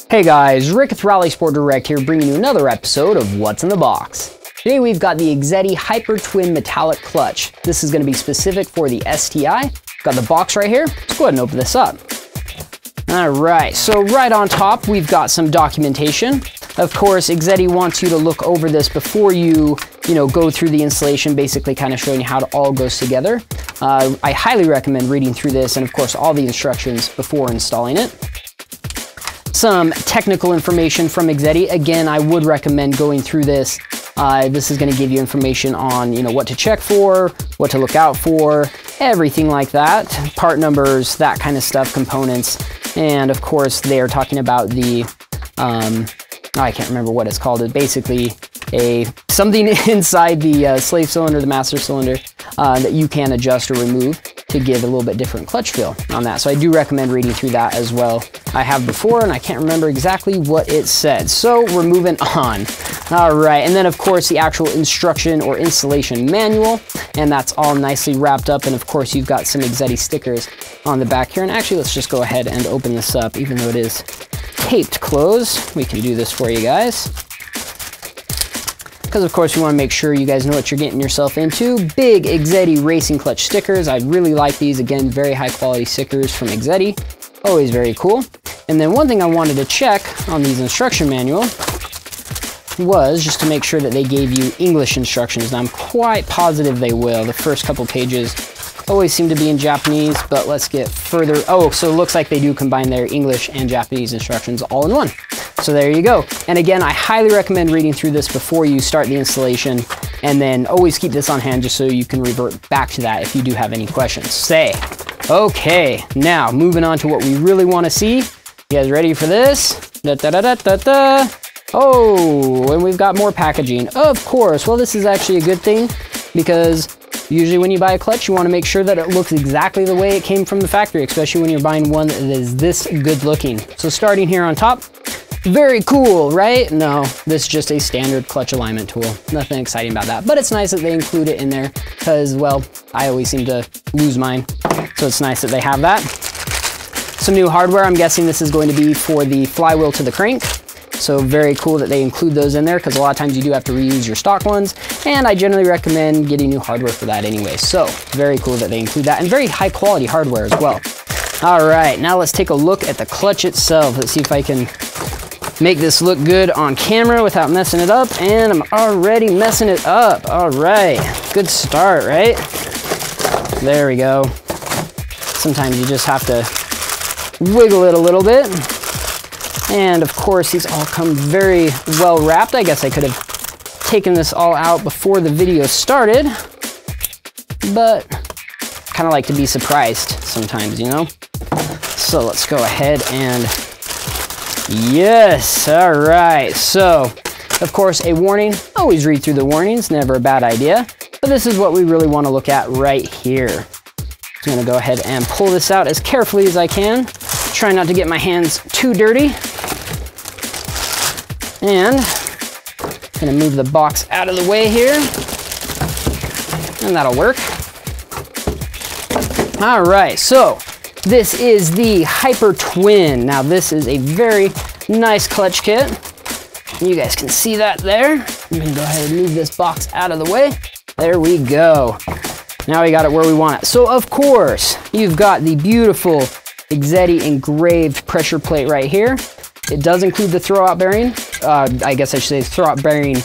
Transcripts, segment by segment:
Hey guys, Rick with Raleigh Sport Direct here, bringing you another episode of What's in the Box. Today we've got the Exedy Hyper Twin Metallic Clutch. This is going to be specific for the STI. Got the box right here. Let's go ahead and open this up. All right, so right on top we've got some documentation. Of course, Exedy wants you to look over this before you go through the installation, basically kind of showing you how it all goes together. I highly recommend reading through this and of course all the instructions before installing it. Some technical information from Exedy. Again, I would recommend going through this. This is going to give you information on what to check for, what to look out for, everything like that. Part numbers, that kind of stuff, components, and of course they are talking about the I can't remember what it's called. It's basically something inside the slave cylinder, the master cylinder, that you can adjust or remove to give a little bit different clutch feel on that. So I do recommend reading through that as well. I have before and I can't remember exactly what it said. So we're moving on. All right, and then of course the actual instruction or installation manual, and that's all nicely wrapped up. And of course you've got some Exedy stickers on the back here. And actually let's just go ahead and open this up, even though it is taped closed. We can do this for you guys, because of course we want to make sure you guys know what you're getting yourself into. Big Exedy racing clutch stickers. I really like these. Again, very high quality stickers from Exedy. Always very cool. And then one thing I wanted to check on these instruction manual was just to make sure that they gave you English instructions. Now I'm quite positive they will. The first couple pages always seem to be in Japanese, but let's get further. Oh, so it looks like they do combine their English and Japanese instructions all in one. So there you go. And again, I highly recommend reading through this before you start the installation, and then always keep this on hand just so you can revert back to that if you do have any questions. Okay, now moving on to what we really want to see. You guys ready for this? Oh, and we've got more packaging, of course. Well, this is actually a good thing, because usually when you buy a clutch, you want to make sure that it looks exactly the way it came from the factory, especially when you're buying one that is this good looking. So starting here on top, very cool, right? No, this is just a standard clutch alignment tool. Nothing exciting about that, but it's nice that they include it in there because, well, I always seem to lose mine. So it's nice that they have that. Some new hardware. I'm guessing this is going to be for the flywheel to the crank. So very cool that they include those in there, because a lot of times you do have to reuse your stock ones, and I generally recommend getting new hardware for that anyway. So very cool that they include that, and very high quality hardware as well. All right, now let's take a look at the clutch itself. Let's see if I can make this look good on camera without messing it up, and I'm already messing it up. All right, good start, right? There we go. Sometimes you just have to wiggle it a little bit. And of course, these all come very well wrapped. I guess I could have taken this all out before the video started, but kind of like to be surprised sometimes, So let's go ahead and yes, all right. So of course, a warning, always read through the warnings, never a bad idea, but this is what we really want to look at right here. I'm gonna go ahead and pull this out as carefully as I can. Try not to get my hands too dirty. And I'm gonna move the box out of the way here, and that'll work. All right, so this is the Hyper Twin. Now this is a very nice clutch kit. You guys can see that there. I'm gonna go ahead and move this box out of the way. There we go. Now we got it where we want it. So of course, you've got the beautiful Exedy engraved pressure plate right here. It does include the throwout bearing. I guess I should say throwout bearing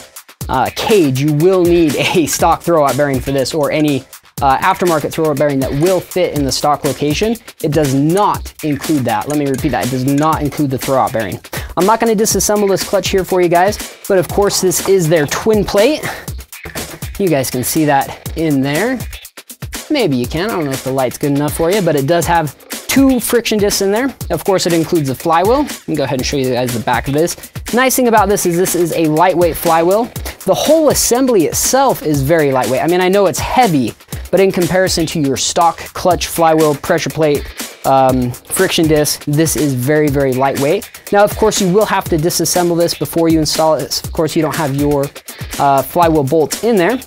cage. You will need a stock throwout bearing for this, or any aftermarket throwout bearing that will fit in the stock location. It does not include that. Let me repeat that. It does not include the throwout bearing. I'm not going to disassemble this clutch here for you guys, but of course this is their twin plate. You guys can see that in there. Maybe you can. I don't know if the light's good enough for you, but it does have 2 friction discs in there. Of course, it includes a flywheel. Let me go ahead and show you guys the back of this. Nice thing about this is a lightweight flywheel. The whole assembly itself is very lightweight. I mean, I know it's heavy, but in comparison to your stock clutch, flywheel, pressure plate, friction disc, this is very, very lightweight. Now, of course, you will have to disassemble this before you install it. Of course, you don't have your flywheel bolts in there.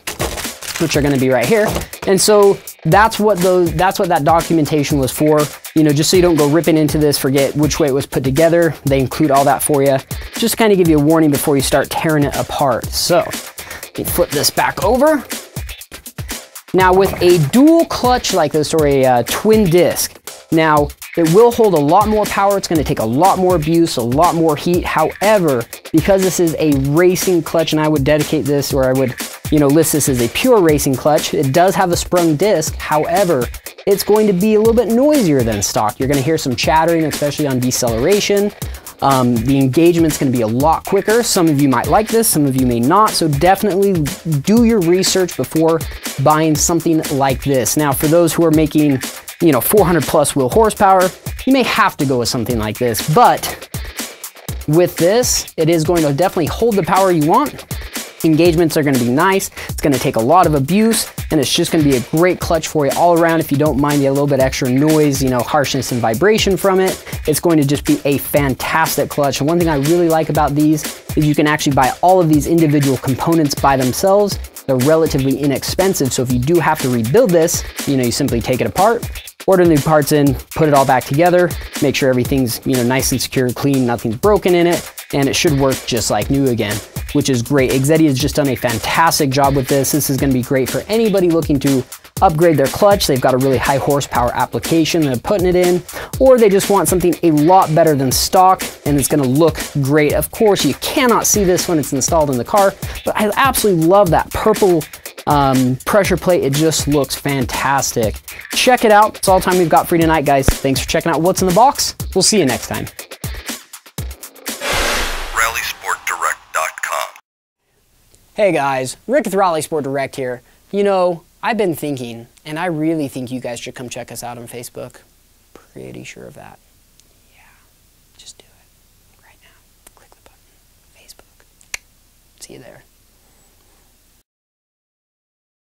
which are going to be right here. And so that's what that documentation was for, you know, just so you don't go ripping into this, forget which way it was put together. They include all that for you, just to kind of give you a warning before you start tearing it apart. So let me flip this back over. Now with a dual clutch like this, or a twin disc, now it will hold a lot more power. It's going to take a lot more abuse, a lot more heat. However, because this is a racing clutch, and I would dedicate this, or I would, you know, list this as a pure racing clutch, it does have a sprung disc. However, it's going to be a little bit noisier than stock. You're going to hear some chattering, especially on deceleration. The engagement's going to be a lot quicker. Some of you might like this, some of you may not. So definitely do your research before buying something like this. Now, for those who are making, you know, 400 plus wheel horsepower, you may have to go with something like this. But with this, it is going to definitely hold the power you want. Engagements are going to be nice. It's going to take a lot of abuse, and it's just going to be a great clutch for you all around. If you don't mind a little bit extra noise, you know, harshness and vibration from it, it's going to just be a fantastic clutch. And one thing I really like about these is you can actually buy all of these individual components by themselves. They're relatively inexpensive. So if you do have to rebuild this, you know, you simply take it apart, order new parts in, put it all back together, make sure everything's, you know, nice and secure, clean, nothing's broken in it, and it should work just like new again, which is great. Exedy has just done a fantastic job with this. This is going to be great for anybody looking to upgrade their clutch. They've got a really high horsepower application, they're putting it in, or they just want something a lot better than stock and it's going to look great. Of course, you cannot see this when it's installed in the car, but I absolutely love that purple pressure plate. It just looks fantastic. Check it out. It's all the time we've got for you tonight, guys. Thanks for checking out what's in the box. We'll see you next time. Hey guys, Rick with Raleigh Sport Direct here. You know, I've been thinking, and I really think you guys should come check us out on Facebook. Pretty sure of that. Yeah, just do it right now. Click the button. Facebook. See you there.